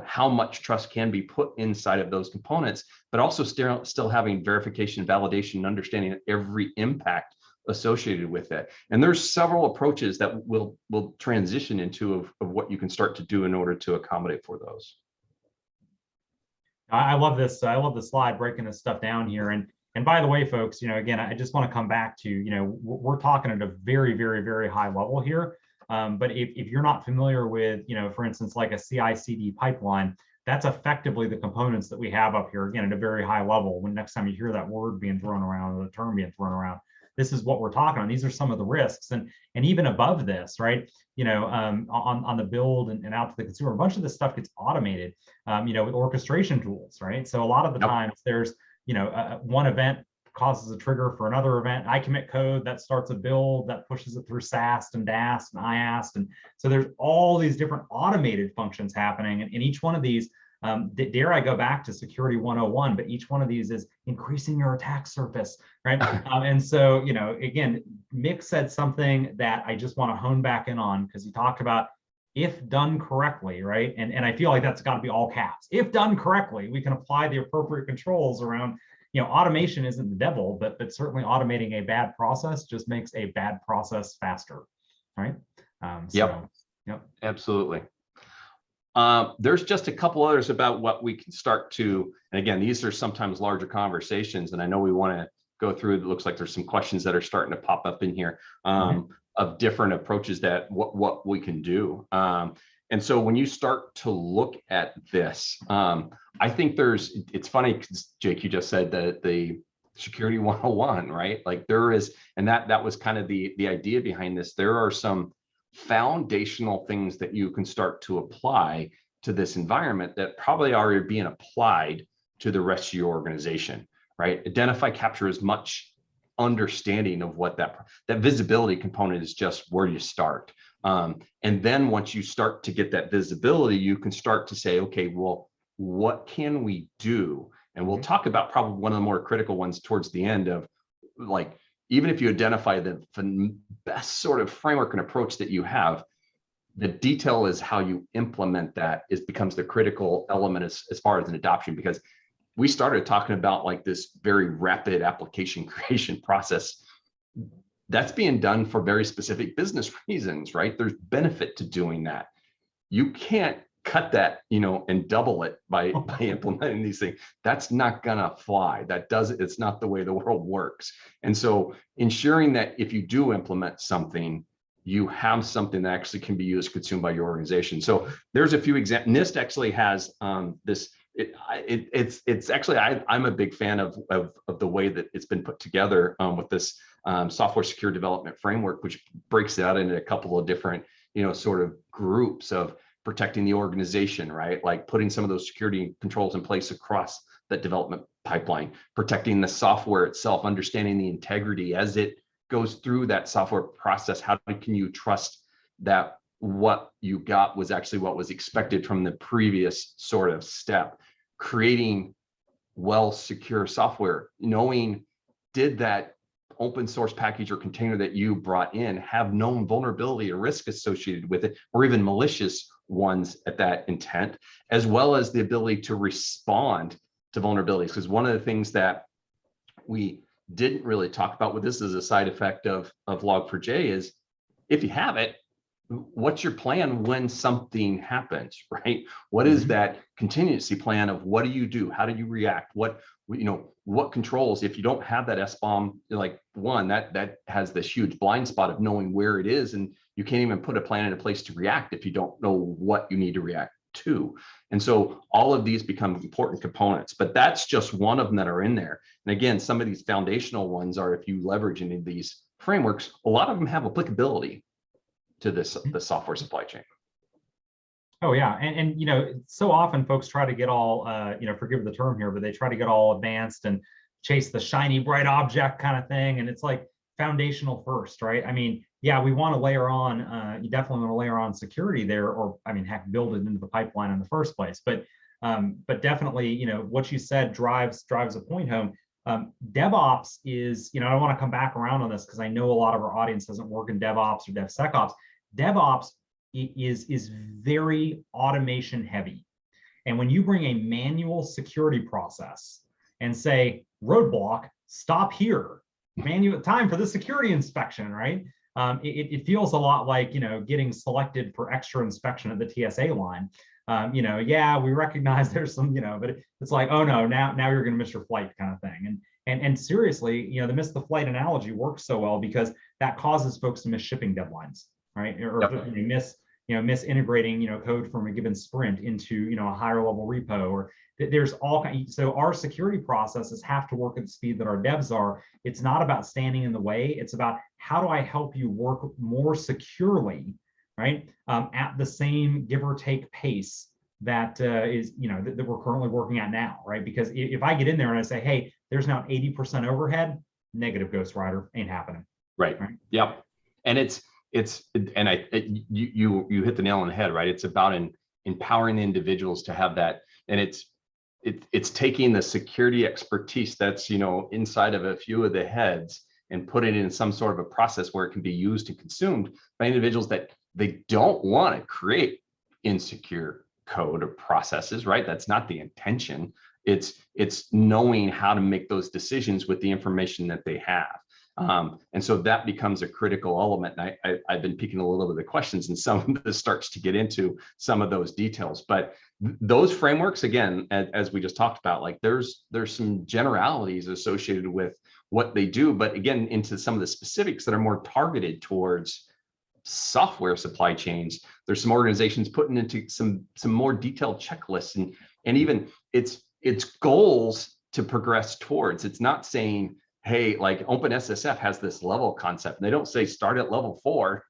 [SPEAKER 3] how much trust can be put inside of those components, but also still having verification, validation, and understanding every impact associated with it. And there's several approaches that we'll transition into of what you can start to do in order to accommodate for those.
[SPEAKER 2] I love this. I love the slide breaking this stuff down here. And by the way, folks, again, I just want to come back to, we're talking at a very, very, very high level here. But if you're not familiar with, for instance, like a CI/CD pipeline, that's effectively the components that we have up here, again, at a very high level. When next time you hear that word being thrown around, or the term being thrown around, this is what we're talking on. These are some of the risks. And even above this, right, on the build and out to the consumer, a bunch of this stuff gets automated, with orchestration tools, right? So a lot of the times there's, one event causes a trigger for another event. I commit code that starts a build that pushes it through SAST and DAST and IAST. And so there's all these different automated functions happening. And each one of these, dare I go back to security 101, but each one of these is increasing your attack surface, right? And so, again, Mick said something that I just want to hone back in on, because he talked about if done correctly, right? And I feel like that's got to be all caps. If done correctly, we can apply the appropriate controls around, automation isn't the devil, but certainly automating a bad process just makes a bad process faster, right?
[SPEAKER 3] Yep, absolutely. There's just a couple others about what we can start to, and again, these are sometimes larger conversations, and I know we want to go through. It looks like there's some questions that are starting to pop up in here of different approaches that what we can do. And so when you start to look at this, I think it's funny because Jake, you just said that the security 101, right? Like there is, and that was kind of the idea behind this. There are some foundational things that you can start to apply to this environment that probably are being applied to the rest of your organization, right? Identify, capture as much understanding of what that visibility component is, just where you start. And then once you start to get that visibility, you can start to say, okay, well, what can we do? And we'll talk about probably one of the more critical ones towards the end of, like, even if you identify the best sort of framework and approach that you have, the detail is how you implement that becomes the critical element as far as an adoption, because we started talking about like this very rapid application creation process that's being done for very specific business reasons, right? There's benefit to doing that. You can't cut that, and double it by implementing these things. That's not gonna fly. It's not the way the world works. And so ensuring that if you do implement something, you have something that actually can be used, consumed by your organization. So there's a few examples. NIST actually has this. It's actually, I'm a big fan of the way that it's been put together with this software secure development framework, which breaks it out into a couple of different, sort of groups of protecting the organization, right? Like putting some of those security controls in place across that development pipeline, protecting the software itself, understanding the integrity as it goes through that software process. How can you trust that what you got was actually what was expected from the previous sort of step? Creating well secure software, knowing, did that open source package or container that you brought in have known vulnerability or risk associated with it, or even malicious ones at that intent, as well as the ability to respond to vulnerabilities? Because one of the things that we didn't really talk about with this as a side effect of Log4j is, if you have it, what's your plan when something happens, right? What is that contingency plan of what do you do? How do you react? What controls, if you don't have that Sbomb, like one, that has this huge blind spot of knowing where it is, and you can't even put a plan into place to react if you don't know what you need to react too. And so all of these become important components, but that's just one of them that are in there. And again, some of these foundational ones are, if you leverage any of these frameworks, a lot of them have applicability to the software supply chain.
[SPEAKER 2] Oh yeah, and you know, so often folks try to get all, you know, forgive the term here, but they try to get all advanced and chase the shiny bright object kind of thing, and it's like foundational first, right? I mean, yeah, we want to layer on, you definitely want to layer on security there, or I mean, heck, build it into the pipeline in the first place. But definitely, you know, what you said drives a point home. DevOps is, you know, I want to come back around on this because I know a lot of our audience doesn't work in DevOps or DevSecOps. DevOps is very automation heavy. And when you bring a manual security process and say, roadblock, stop here, manual time for the security inspection, right? It feels a lot like, you know, getting selected for extra inspection at the TSA line. You know, yeah, we recognize there's some, you know, but it's like, oh no, now you're going to miss your flight kind of thing. And seriously, you know, the miss the flight analogy works so well because that causes folks to miss shipping deadlines, right? Or miss integrating, you know, code from a given sprint into, you know, a higher level repo, or there's all kinds. So our security processes have to work at the speed that our devs are. It's not about standing in the way. It's about how do I help you work more securely, right? At the same give or take pace that is, you know, that we're currently working at now, right? Because if I get in there and I say, hey, there's now 80% overhead, negative Ghost Rider, ain't happening.
[SPEAKER 3] Right. Yep. And you hit the nail on the head, right? It's about empowering the individuals to have that, and it's taking the security expertise that's, you know, inside of a few of the heads and putting it in some sort of a process where it can be used and consumed by individuals that they don't want to create insecure code or processes, right? That's not the intention. It's knowing how to make those decisions with the information that they have. And so that becomes a critical element. And I've been picking a little bit of the questions, and some of this starts to get into some of those details. But those frameworks, again, as we just talked about, like there's some generalities associated with what they do, but again, into some of the specifics that are more targeted towards software supply chains. There's some organizations putting into some more detailed checklists and even it's goals to progress towards. It's not saying, hey, like OpenSSF has this level concept. They don't say start at level 4.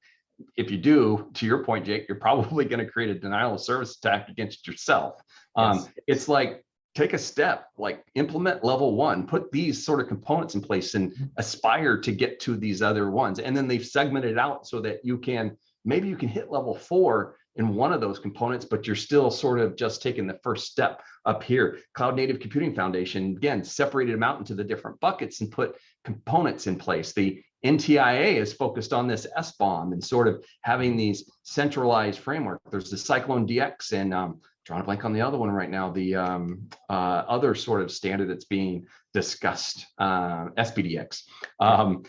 [SPEAKER 3] If you do, to your point, Jake, you're probably going to create a denial of service attack against yourself. Yes. It's like, take a step, like implement level 1, put these sort of components in place and aspire to get to these other ones. And then they've segmented out so that maybe you can hit level 4 in one of those components, but you're still sort of just taking the first step up here. Cloud Native Computing Foundation, again, separated them out into the different buckets and put components in place. The NTIA is focused on this Sbomb and sort of having these centralized framework. There's the Cyclone DX and drawing a blank on the other one right now, the other sort of standard that's being discussed, SPDX. And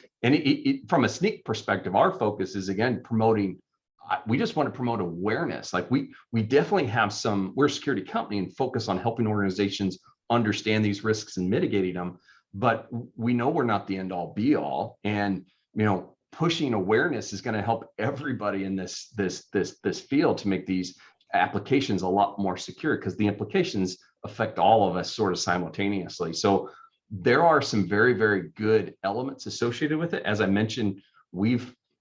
[SPEAKER 3] from a Snyk perspective, our focus is, again, promoting, we just want to promote awareness. Like we definitely have we're a security company and focus on helping organizations understand these risks and mitigating them, but we know we're not the end all be all. And, you know, pushing awareness is going to help everybody in this field to make these applications a lot more secure, because the implications affect all of us sort of simultaneously. So there are some very, very good elements associated with it. As I mentioned,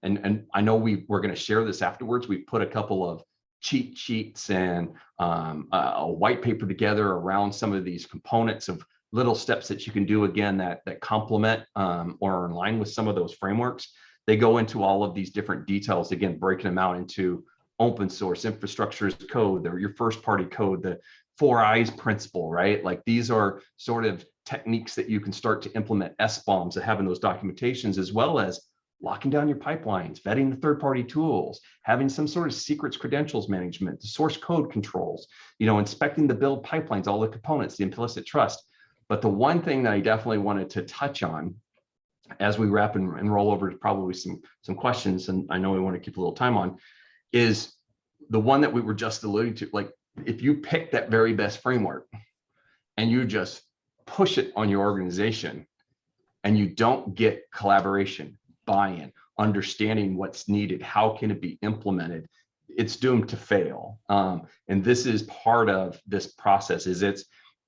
[SPEAKER 3] and I know we're going to share this afterwards. We've put a couple of cheat sheets and a white paper together around some of these components of little steps that you can do, again, that complement or are in line with some of those frameworks. They go into all of these different details, again, breaking them out into open source infrastructure as code, or your first party code, the 4 eyes principle, right? Like these are sort of techniques that you can start to implement Sbombs and having those documentations, as well as locking down your pipelines, vetting the third-party tools, having some sort of secrets credentials management, the source code controls, you know, inspecting the build pipelines, all the components, the implicit trust. But the one thing that I definitely wanted to touch on as we wrap and roll over to probably some questions, and I know we want to keep a little time on, is the one that we were just alluding to. Like if you pick that very best framework and you just push it on your organization and you don't get collaboration, buy-in, understanding what's needed, how can it be implemented, it's doomed to fail. And this is part of this process. Is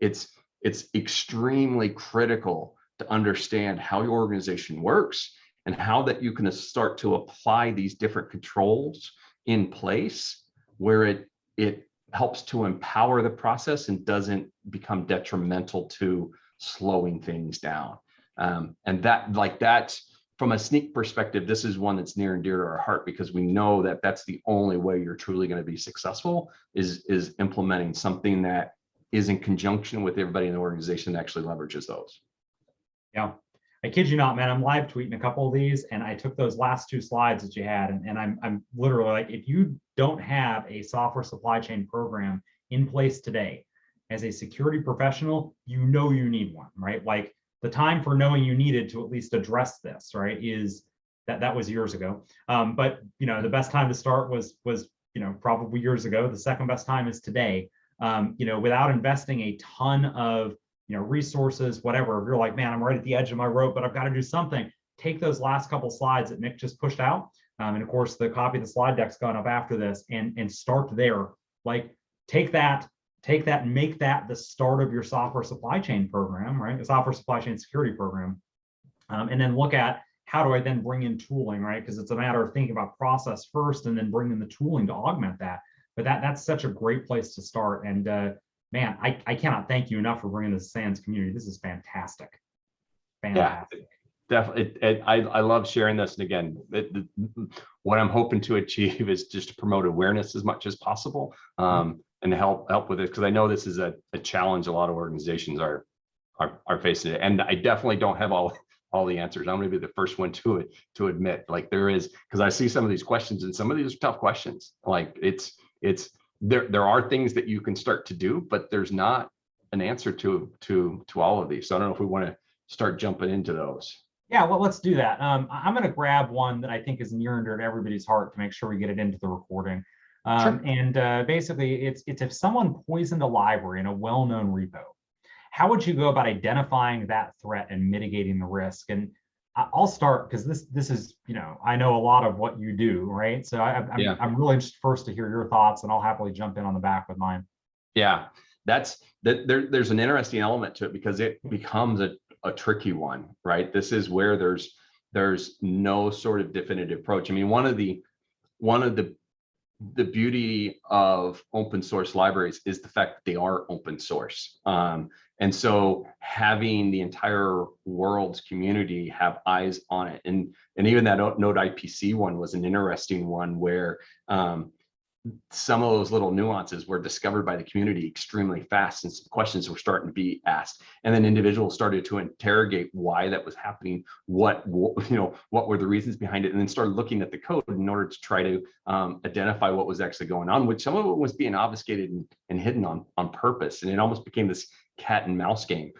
[SPEAKER 3] it's extremely critical to understand how your organization works and how that you can start to apply these different controls in place where it helps to empower the process and doesn't become detrimental to slowing things down. And that's from a Snyk perspective, this is one that's near and dear to our heart, because we know that that's the only way you're truly going to be successful is implementing something that is in conjunction with everybody in the organization that actually leverages those.
[SPEAKER 2] Yeah, I kid you not, man. I'm live tweeting a couple of these, and I took those last 2 slides that you had, and I'm literally like, if you don't have a software supply chain program in place today as a security professional, you know you need one, right? Like the time for knowing you needed to at least address this, right, is that was years ago. But you know, the best time to start was you know, probably years ago. The second best time is today. You know, without investing a ton of, you know, resources, whatever, if you're like, man, I'm right at the edge of my rope, but I've got to do something, take those last couple slides that Nick just pushed out. And of course, the copy of the slide deck's gone up after this, and start there. Like take that and make that the start of your software supply chain program, right? The software supply chain security program. And then look at, how do I then bring in tooling, right? Because it's a matter of thinking about process first and then bringing the tooling to augment that. But that's such a great place to start. And man, I cannot thank you enough for bringing this SANS community. This is fantastic. Fantastic.
[SPEAKER 3] Yeah, definitely. I love sharing this. And again, what I'm hoping to achieve is just to promote awareness as much as possible, and help with it, because I know this is a challenge a lot of organizations are facing it. And I definitely don't have all the answers. I'm going to be the first one to admit, like, there is, because I see some of these questions, and some of these are tough questions. Like there are things that you can start to do, but there's not an answer to all of these. So I don't know if we want to start jumping into those.
[SPEAKER 2] Yeah, well, let's do that. I'm going to grab one that I think is near and dear to everybody's heart to make sure we get it into the recording.
[SPEAKER 3] Sure.
[SPEAKER 2] And basically, it's if someone poisoned a library in a well-known repo, how would you go about identifying that threat and mitigating the risk? And I'll start, because this is, you know, I know a lot of what you do, right? So I'm really interested first to hear your thoughts, and I'll happily jump in on the back with mine.
[SPEAKER 3] Yeah, there's an interesting element to it, because it becomes a tricky one, right? This is where there's no sort of definitive approach. I mean, one of the beauty of open source libraries is the fact that they are open source. And so having the entire world's community have eyes on it. And even that Node IPC one was an interesting one, where some of those little nuances were discovered by the community extremely fast, and some questions were starting to be asked. And then individuals started to interrogate why that was happening, what were the reasons behind it, and then started looking at the code in order to try to identify what was actually going on, which some of it was being obfuscated and hidden on purpose. And it almost became this cat and mouse game.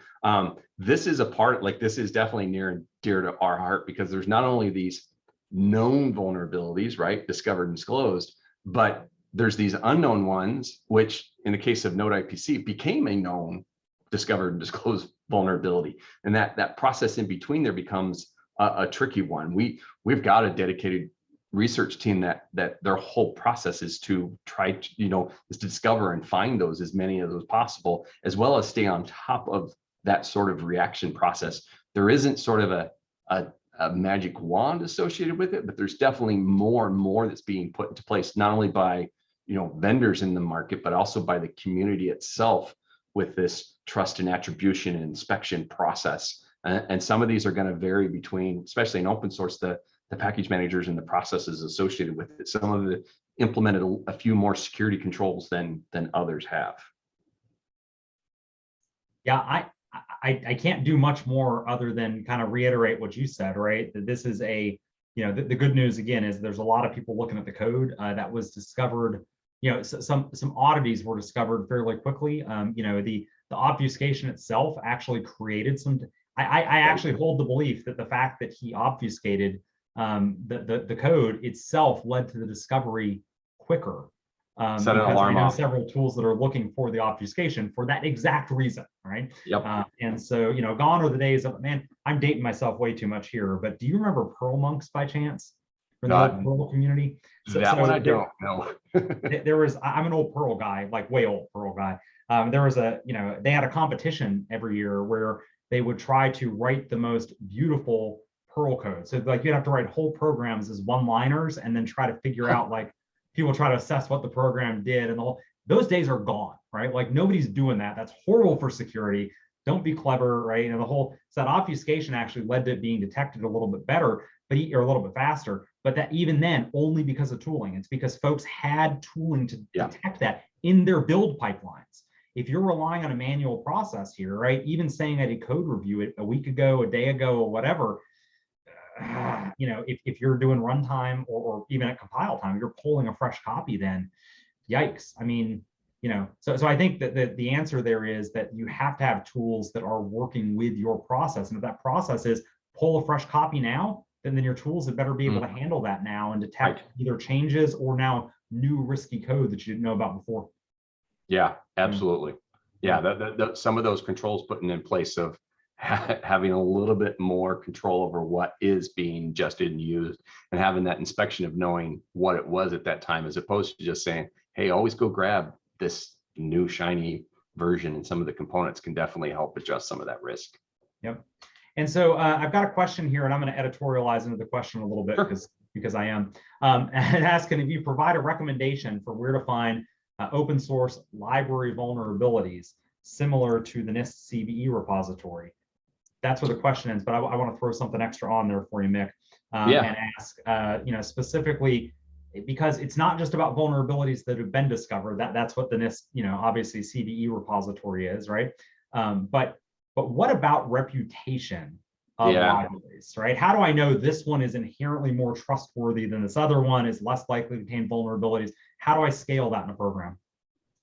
[SPEAKER 3] This is a part, like, this is definitely near and dear to our heart, because there's not only these known vulnerabilities, right, discovered and disclosed, but there's these unknown ones, which in the case of Node IPC became a known, discovered and disclosed vulnerability. And that process in between there becomes a tricky one. We've got a dedicated research team that their whole process is to try to, is to discover and find those, as many of those possible, as well as stay on top of that sort of reaction process. There isn't sort of a magic wand associated with it, but there's definitely more and more that's being put into place, not only by vendors in the market, but also by the community itself, with this trust and attribution and inspection process. And some of these are going to vary between, especially in open source, the package managers and the processes associated with it. Some of it implemented a few more security controls than others have.
[SPEAKER 2] Yeah, I can't do much more other than kind of reiterate what you said, right? That this is the good news again is there's a lot of people looking at the code that was discovered. Some oddities were discovered fairly quickly. The obfuscation itself actually created some. I actually hold the belief that the fact that he obfuscated the code itself led to the discovery quicker.
[SPEAKER 3] Set an alarm
[SPEAKER 2] I know
[SPEAKER 3] off.
[SPEAKER 2] several tools that are looking for the obfuscation for that exact reason, right?
[SPEAKER 3] Yep.
[SPEAKER 2] And so, gone are the days of, man, I'm dating myself way too much here, but do you remember Perl monks by chance? from the whole Perl community?
[SPEAKER 3] That one I don't know.
[SPEAKER 2] There was, I'm an old Perl guy, like way old Perl guy. There was they had a competition every year where they would try to write the most beautiful Perl code. So like you'd have to write whole programs as one-liners and then try to figure out, like, people try to assess what the program did, and those days are gone, right? Like nobody's doing that. That's horrible for security. Don't be clever, right? And so that obfuscation actually led to it being detected a little bit better, or a little bit faster. But that even then, only because of tooling. It's because folks had tooling to detect that in their build pipelines. If you're relying on a manual process here, right? Even saying I did code review a week ago, a day ago, or whatever, if you're doing runtime or even at compile time, you're pulling a fresh copy, then yikes. I mean, so I think that the answer there is that you have to have tools that are working with your process. And if that process is pull a fresh copy now, then your tools had better be able to handle that now and detect either changes or now new risky code that you didn't know about before.
[SPEAKER 3] Yeah, absolutely. Yeah, some of those controls putting in place of having a little bit more control over what is being ingested and used, and having that inspection of knowing what it was at that time, as opposed to just saying, hey, always go grab this new shiny version, and some of the components can definitely help adjust some of that risk.
[SPEAKER 2] Yep. And so I've got a question here, and I'm going to editorialize into the question a little bit because I am. And asking if you provide a recommendation for where to find open source library vulnerabilities similar to the NIST CVE repository. That's where the question is, but I want to throw something extra on there for you, Mick, and ask, specifically, because it's not just about vulnerabilities that have been discovered. That's what the NIST, obviously CVE repository is, right? But what about reputation of libraries, right? How do I know this one is inherently more trustworthy than this other one, is less likely to contain vulnerabilities? How do I scale that in a program?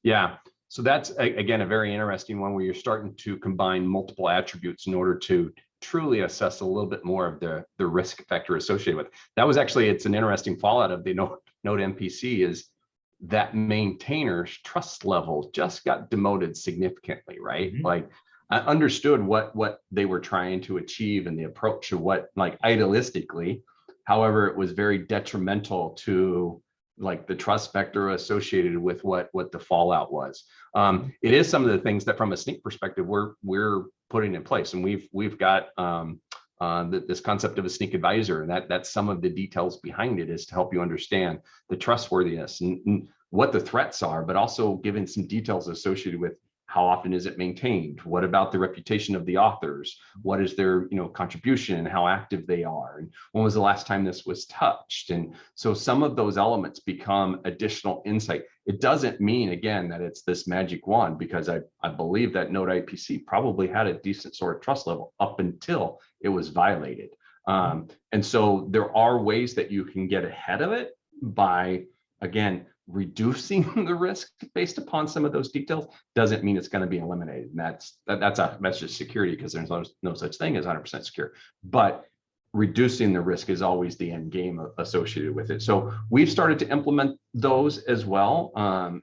[SPEAKER 3] Yeah, so that's, again, a very interesting one where you're starting to combine multiple attributes in order to truly assess a little bit more of the risk factor associated with it. That was actually, it's an interesting fallout of the Node MPC, is that maintainer's trust level just got demoted significantly, right? Like, I understood what they were trying to achieve and the approach of what, like, idealistically, however, it was very detrimental to like the trust vector associated with what the fallout was. It is some of the things that from a Snyk perspective, we're putting in place. And we've got this concept of a Snyk advisor, and that's some of the details behind it, is to help you understand the trustworthiness and what the threats are, but also giving some details associated with how often is it maintained? What about the reputation of the authors? What is their contribution, how active they are? And when was the last time this was touched? And so some of those elements become additional insight. It doesn't mean, again, that it's this magic wand, because I believe that Node IPC probably had a decent sort of trust level up until it was violated. And so there are ways that you can get ahead of it by, again, reducing the risk based upon some of those details. Doesn't mean it's going to be eliminated. And that's just security, because there's no such thing as 100% secure. But reducing the risk is always the end game associated with it. So we've started to implement those as well.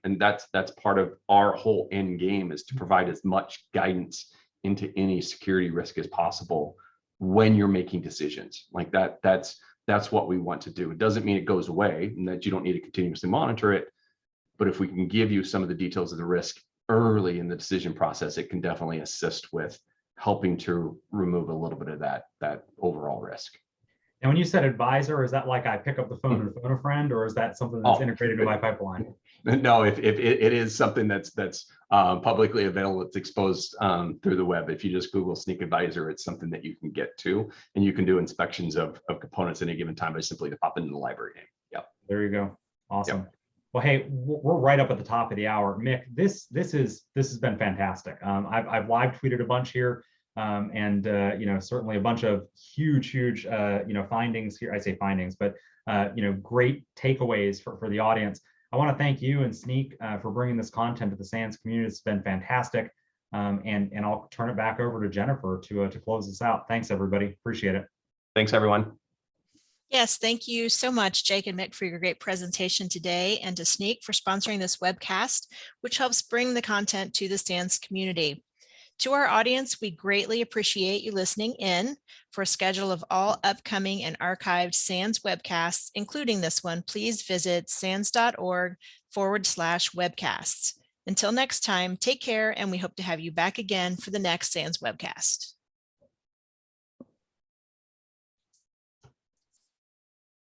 [SPEAKER 3] And that's part of our whole end game, is to provide as much guidance into any security risk as possible when you're making decisions like that. That's what we want to do. It doesn't mean it goes away and that you don't need to continuously monitor it. But if we can give you some of the details of the risk early in the decision process, it can definitely assist with helping to remove a little bit of that overall risk.
[SPEAKER 2] And when you said advisor, is that like I pick up the phone and phone a friend, or is that something that's integrated in my pipeline?
[SPEAKER 3] No, if it is something that's publicly available, it's exposed through the web. If you just Google Snyk Advisor, it's something that you can get to, and you can do inspections of components at any given time by simply to pop into the library name. Yep.
[SPEAKER 2] There you go. Awesome.
[SPEAKER 3] Yep.
[SPEAKER 2] Well, hey, we're right up at the top of the hour, Mick. This has been fantastic. I've live tweeted a bunch here, and certainly a bunch of huge findings here. I say findings, but great takeaways for the audience. I want to thank you and Snyk for bringing this content to the SANS community. It's been fantastic. And I'll turn it back over to Jennifer to close this out. Thanks, everybody. Appreciate it.
[SPEAKER 3] Thanks, everyone.
[SPEAKER 1] Yes, thank you so much, Jake and Mick, for your great presentation today, and to Snyk for sponsoring this webcast, which helps bring the content to the SANS community. To our audience, we greatly appreciate you listening in. For a schedule of all upcoming and archived SANS webcasts, including this one, please visit sans.org/webcasts. Until next time, take care, and we hope to have you back again for the next SANS webcast.